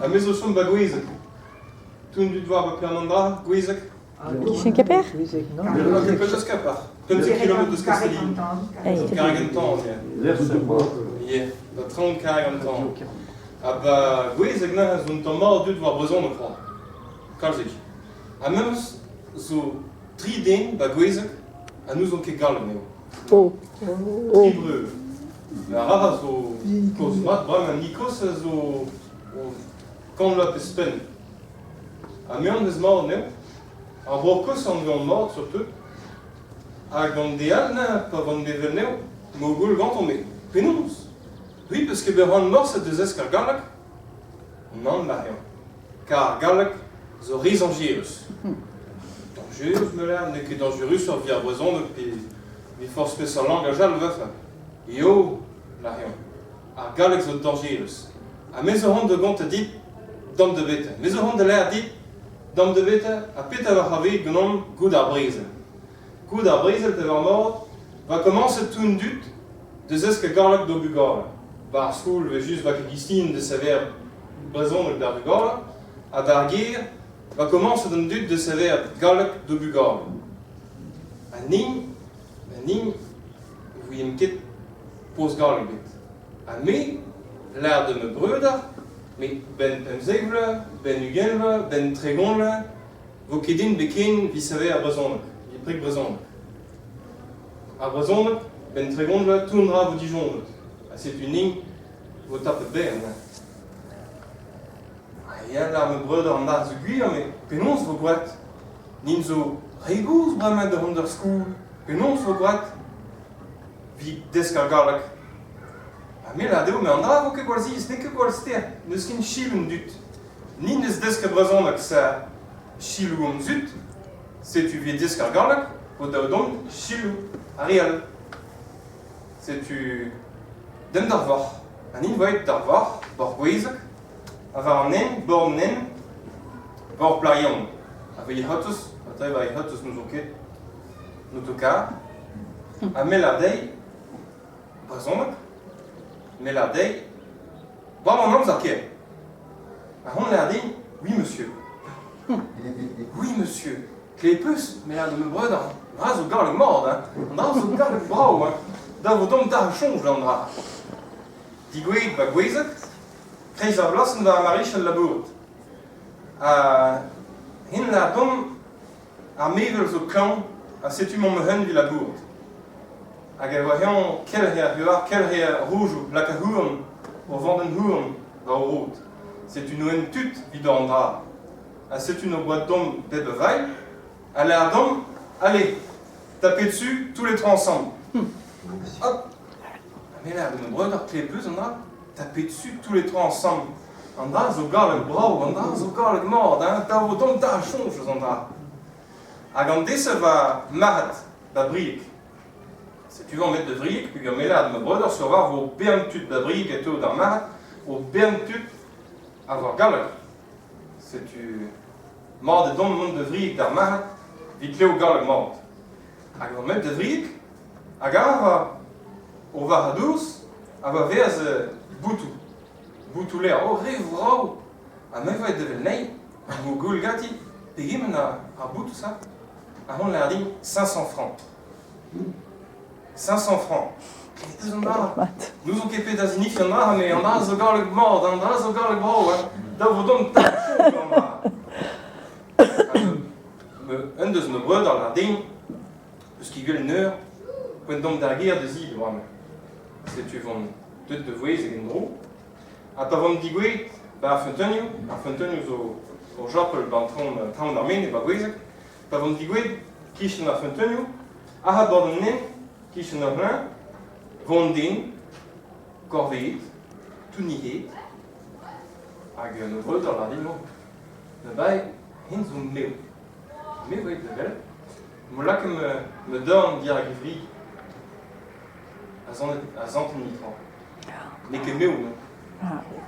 A mes o chom ba gwezek. Toen du doar ba permandra, gwezek. Kishin keper? Peus kapar. 20 km de Castelli. Karagentan, yeah. Da 30 karagentan. Ba gwezek na zon tamar dud war brezon o kran. Kalzik. A meus zo 3 den ba gwezek, a nous on ket galg neo. Oh. Tri breu. La rara zo kos mat, brem Nikos zo kan la pe spen. A me an vez mort neo. A bro kos an vez an mort surtout. A gant de al na, pa vant bevel neo, mo goul gant on me. Penons. Oui, parce que beran mort se deus esk ar galak, nan la rien. Car galak zo riz an jirus. Dangerus me l'air, ne ket dangerus sur via brezon, vi force pe sa langue a jal vefa. Yo, la rien. Ar galak zo dangerus. A me zo hant de gant a dit, dam de bete. Me zo hant de l'air dit, dam de bete, a pet a havi gnom goud ar brizel. Goud ar brizel te var mort, va commence tout dut, deus esk a galak do bugala. Bar skoul ve just va ket gistin de sever brezon d'ar bugala, a d'ar gir, va commence d'un dut de sever galak do bugala. A nin, vouillem ket pos galak bet. A me, l'air de me breuder, mais ben pemzegvle, ben ugenvle, ben tregonvle, vo kedin beken vi sever brezon, vi prik brezon. A brezon, ben tregonvle, tournera vo dijon. C'est une ligne, vous tapez bien. Il y a là mes brødre en art de guir, mais penons vos boîtes. Ninzo rigous vraiment de underschool, penons vos boîtes. Vi descargalak. A me la deo, mais en art, que quasi, ce n'est que qualster, ne skin chilum dut. Nin des descabrazonak sa chilum zut, c'est tu vi descargalak, au daudon chilu, ariel. C'est tu. Dem d'ar var. An in voet d'ar var, bor gwezek, a var an en, bor nen, bor plarion. A vei hotus, a tre vai hotus nous oket, nous toka, a me la dei, brazonek, me la dei, bor mon nom zarke. A hon la dei, oui monsieur. Oui monsieur. Klepus, me la de me brødre, dra zo gar le mord, dra zo gar le brau, da vo dom dar chonj an dra. Digweed ba gwezek, kreiz ar blasen da marichel labourt. Hin la dom a mevel zo klan a setu mon mehen vi labourt. Hag e voion kelher roujou, lak a hourn, o vanden hourn va o rout. C'est une oen tut vid an dra. A setu no boat dom bebe vaille, a l'air dom, allez, tapez dessus, tous les trois ensemble. Hop. Mais là, de me brødre klepus, on a tapé dessus tous les trois ensemble. On a zo galak brau, on a zo galak mord, da vo dom da chonj, on a. Hag an dese va mahat, ba briek. Se tu veux en mettre de briek, puis me là, de me brødre, sur var vo bern tut ba briek et to da mahat, vo bern tut avoir galak. Se tu mord de dom mont de briek da mahat, vit leo galak mord. Hag an mettre de briek, hag a o var a-douz, a va vez boutou. Boutou l'air, o re vrao. A me va devel nei, a mo goul gati, pegim a boutou sa. A hon l'air din 500 francs. 500 francs. Nous on kepet da zinif yon a, mais on a zo galak mord, on a zo galak brao, da vo dom ta chou yon a. Un deus me brødre l'air din, eus ki gwell neur, poent dom da gêr de zid, vraiment. Se tu vont tout de voez et gro. A pa vont digwe, ba ar fentonioù zo o jopel bantron traoù d'armen e ba gwezek. Pa vont digwe, kichen ar fentonioù, a ha bord an nen, kichen ar plein, vont den, korveet, tout nihet, hag no brødre la din mo. Da bai, hen zo meo. Me voet de vel. Mo lak me dorn dir a givri, a zanten nitran. Ne ket meo, no?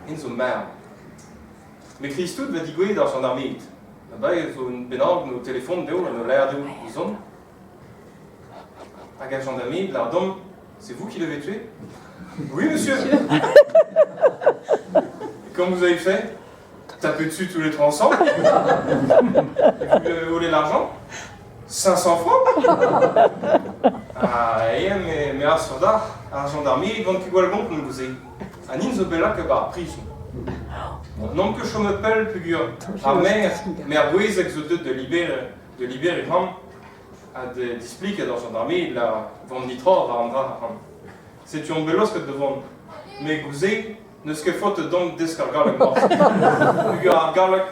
En zo mer. Me Christout va digwe dar gendarmeet. Ba-bei zo un benarg no telefon deo, no l'air deo izon. Hag a gendarmeet, l'ar dom, c'est vous qui l'avez tué? Oui, monsieur. Et quand vous avez fait? Tapez dessus tous les trois ensemble. Vous voulez l'argent? 500 francs? Mais à soda, à gendarmerie, vont qui gualgon pour nous gouser. Anin zo bella que bar prison. Non que je me pelle, figure. Mais à Bouez, exode de libérer Ram, à des displiques dans gendarmerie, la vont nitro, va andra. C'est un belos que devant. Mais gouser, ne ce que faut donc descargar le mort. Figure à garlac,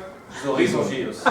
zo raison gios.